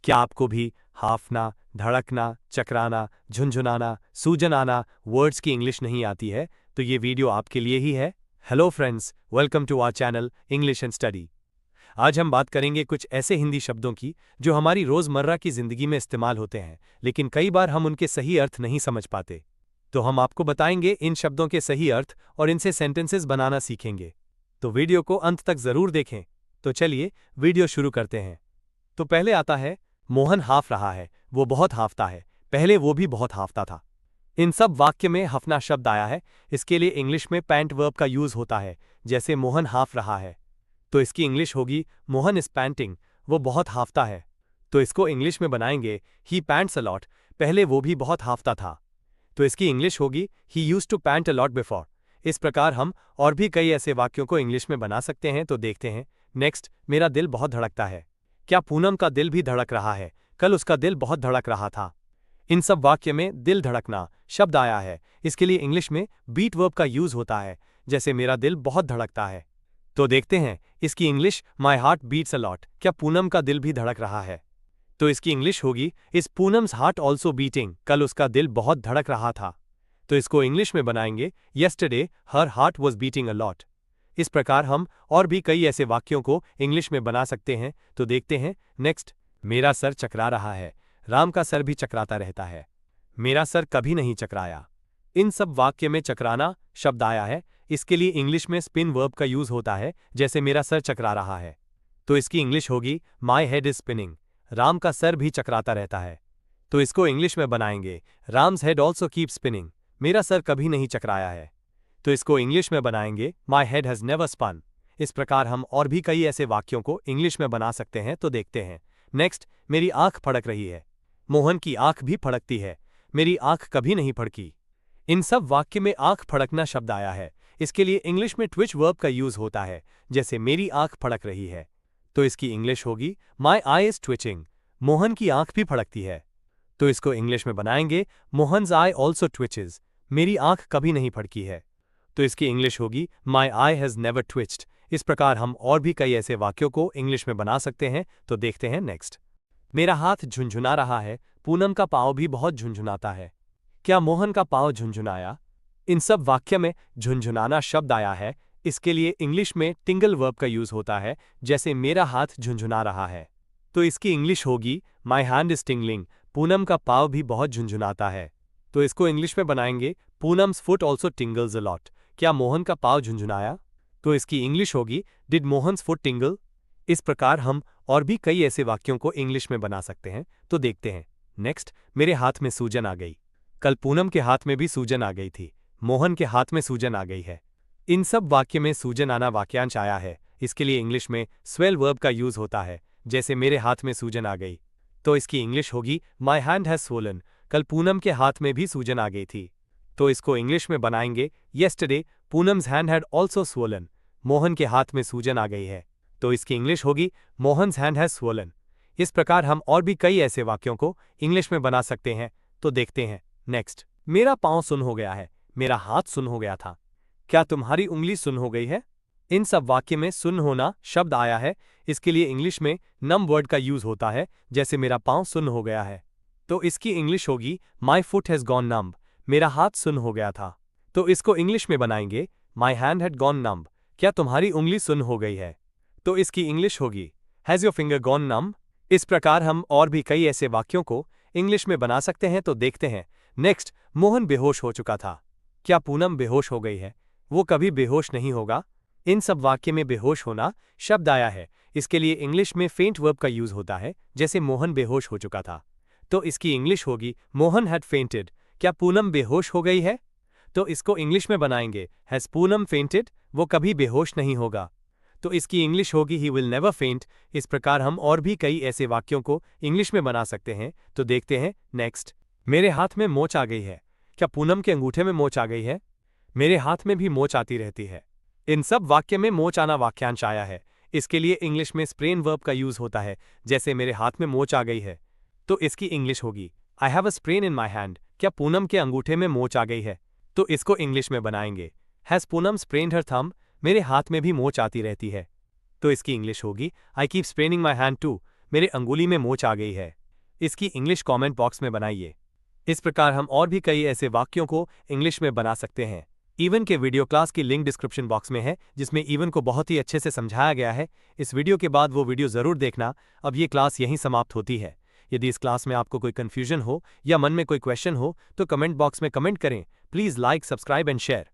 क्या आपको भी हाफना, धड़कना, चकराना, झुंझुनाना, सूजन आना वर्ड्स की इंग्लिश नहीं आती है तो ये वीडियो आपके लिए ही है। Hello friends, welcome to our channel English and study. आज हम बात करेंगे कुछ ऐसे हिंदी शब्दों की जो हमारी रोजमर्रा की जिंदगी में इस्तेमाल होते हैं, लेकिन कई बार हम उनके सही अर्थ नहीं समझ पाते। तो हम आपको बताएंगे इन शब्दों के सही अर्थ और इनसे सेंटेंसेस बनाना सीखेंगे। तो वीडियो को अंत तक जरूर देखें। तो चलिए वीडियो शुरू करते हैं। तो पहले आता है मोहन हाफ रहा है, वो बहुत हाफता है, पहले वो भी बहुत हाफता था। इन सब वाक्य में हफना शब्द आया है। इसके लिए इंग्लिश में पैंट वर्ब का यूज होता है, जैसे मोहन हाफ रहा है तो इसकी इंग्लिश होगी मोहन इज पैंटिंग, वो बहुत हाफता है। तो इसको इंग्लिश में बनाएंगे ही पैंट्स अ लॉट, पहले वो भी बहुत हाफता था तो इसकी इंग्लिश होगी he used to paint a lot before. इस प्रकार हम और भी कई ऐसे वाक्यों को इंग्लिश में बना सकते हैं। तो देखते हैं नेक्स्ट, मेरा दिल बहुत धड़कता है। क्या पूनम का दिल भी धड़क रहा है? कल उसका दिल बहुत धड़क रहा था। इन सब वाक्य में दिल धड़कना शब्द आया है। इसके लिए इंग्लिश में बीट वर्ब का यूज होता है, जैसे मेरा दिल बहुत धड़कता है। तो देखते हैं इसकी English my heart beats a lot. क्या पूनम का दिल भी धड़क रहा है? तो इसकी इंग्लिश होगी is Poonam's heart also beating, कल उसका दिल बहुत धड़क रहा था। तो इसको इंग्लिश में बनाएंगे yesterday her heart was beating a lot. इस प्रकार हम और भी कई ऐसे वाक्यों को इंग्लिश में बना सकते हैं। तो देखते हैं नेक्स्ट, मेरा सर चकरा रहा है, राम का सर भी चकराता रहता है, मेरा सर कभी नहीं चकराया। इन सब वाक्य में चकराना शब्द आया है। इसके लिए इंग्लिश में स्पिन वर्ब का यूज होता है, जैसे मेरा सर चकरा रहा है तो इसकी इंग्लिश होगी my head is spinning, Ram का सर भी चकराता रहता है। तो इसको इंग्लिश में बनाएंगे Ram's head also keep spinning, मेरा सर कभी नहीं चकराया है। तो इसको इंग्लिश में बनाएंगे my head has never spun. इस प्रकार हम और भी कई ऐसे वाक्यों को इंग्लिश में बना सकते हैं। तो देखते हैं नेक्स्ट, मेरी आंख फड़क रही है, मोहन की आंख भी फड़कती है, मेरी आंख कभी नहीं फड़की। इन सब वाक्य में आंख फड़कना शब्द आया है। इसके लिए इंग्लिश में ट्विच वर्ब का यूज होता है, जैसे मेरी आंख फड़क रही है तो इसकी इंग्लिश होगी माई आई इज ट्विचिंग, मोहन की आंख भी फड़कती है। तो इसको इंग्लिश में बनाएंगे मोहन्स आई ऑल्सो ट्विचेज, मेरी आंख कभी नहीं फड़की है। तो इसकी इंग्लिश होगी माई आई हैज नेवर ट्विच्ड। इस प्रकार हम और भी कई ऐसे वाक्यों को इंग्लिश में बना सकते हैं। तो देखते हैं नेक्स्ट, मेरा हाथ झुंझुना रहा है, पूनम का पाँव भी बहुत झुंझुनाता है। क्या मोहन का पाँव झुंझुनाया? इन सब वाक्य में झुंझुनाना शब्द आया है। इसके लिए इंग्लिश में टिंगल वर्ब का यूज होता है, जैसे मेरा हाथ झुंझुना रहा है तो इसकी इंग्लिश होगी my hand is tingling, Poonam का पाँव भी बहुत झुंझुनाता है। तो इसको इंग्लिश में बनाएंगे पूनम्स फुट ऑल्सो टिंगल्स अ लॉट। क्या मोहन का पाँव झुंझुनाया? तो इसकी इंग्लिश होगी डिड मोहन्स फुट टिंगल। इस प्रकार हम और भी कई ऐसे वाक्यों को इंग्लिश में बना सकते हैं। तो देखते हैं नेक्स्ट, मेरे हाथ में सूजन आ गई। कल पूनम के हाथ में भी सूजन आ गई थी, मोहन के हाथ में सूजन आ गई है। इन सब वाक्य में सूजन आना वाक्यांश आया है। इसके लिए इंग्लिश में स्वेल वर्ब का यूज होता है, जैसे मेरे हाथ में सूजन आ गई तो इसकी इंग्लिश होगी माई हैंड हैज स्वोलन, कल पूनम के हाथ में भी सूजन आ गई थी। तो इसको इंग्लिश में बनाएंगे yesterday Poonam's hand had also swollen, Mohan के हाथ में सूजन आ गई है तो इसकी इंग्लिश होगी मोहन्स हैंड हैज स्वोलन। इस प्रकार हम और भी कई ऐसे वाक्यों को इंग्लिश में बना सकते हैं। तो देखते हैं नेक्स्ट, मेरा पाँव सुन हो गया है, मेरा हाथ सुन हो गया था। क्या तुम्हारी उंगली सुन हो गई है? इन सब वाक्य में सुन होना शब्द आया है। इसके लिए इंग्लिश में नम वर्ड का यूज होता है, जैसे मेरा पाँव सुन हो गया है तो इसकी इंग्लिश होगी my foot has gone numb, मेरा हाथ सुन हो गया था। तो इसको इंग्लिश में बनाएंगे my hand had gone numb. क्या तुम्हारी उंगली सुन हो गई है? तो इसकी इंग्लिश होगी has your finger gone numb. इस प्रकार हम और भी कई ऐसे वाक्यों को इंग्लिश में बना सकते हैं। तो देखते हैं नेक्स्ट, मोहन बेहोश हो चुका था। क्या पूनम बेहोश हो गई है? वो कभी बेहोश नहीं होगा। इन सब वाक्य में बेहोश होना शब्द आया है। इसके लिए इंग्लिश में फेंट वर्ब का यूज होता है, जैसे मोहन बेहोश हो चुका था तो इसकी इंग्लिश होगी मोहन हैड फेंटेड। क्या पूनम बेहोश हो गई है? तो इसको इंग्लिश में बनाएंगे हैज पूनम फेंटेड, वो कभी बेहोश नहीं होगा तो इसकी इंग्लिश होगी ही विल नेवर फेंट। इस प्रकार हम और भी कई ऐसे वाक्यों को इंग्लिश में बना सकते हैं। तो देखते हैं नेक्स्ट, मेरे हाथ में मोच आ गई है। क्या पूनम के अंगूठे में मोच आ गई है? मेरे हाथ में भी मोच आती रहती है। इन सब वाक्य में मोच आना वाक्यांश आया है। इसके लिए इंग्लिश में स्प्रेन वर्ब का यूज होता है, जैसे मेरे हाथ में मोच आ गई है तो इसकी इंग्लिश होगी I have a sprain in my hand. क्या पूनम के अंगूठे में मोच आ गई है? तो इसको इंग्लिश में बनाएंगे has Poonam sprained her thumb, मेरे हाथ में भी मोच आती रहती है तो इसकी इंग्लिश होगी I keep spraining my hand too, मेरे अंगुली में मोच आ गई है। इसकी इंग्लिश कमेंट बॉक्स में बनाइए। इस प्रकार हम और भी कई ऐसे वाक्यों को इंग्लिश में बना सकते हैं। इवन के वीडियो क्लास की लिंक डिस्क्रिप्शन बॉक्स में है, जिसमें इवन को बहुत ही अच्छे से समझाया गया है। इस वीडियो के बाद वो वीडियो ज़रूर देखना। अब ये क्लास यहीं समाप्त होती है। यदि इस क्लास में आपको कोई कन्फ्यूजन हो या मन में कोई क्वेश्चन हो तो कमेंट बॉक्स में कमेंट करें। Please like, subscribe and share.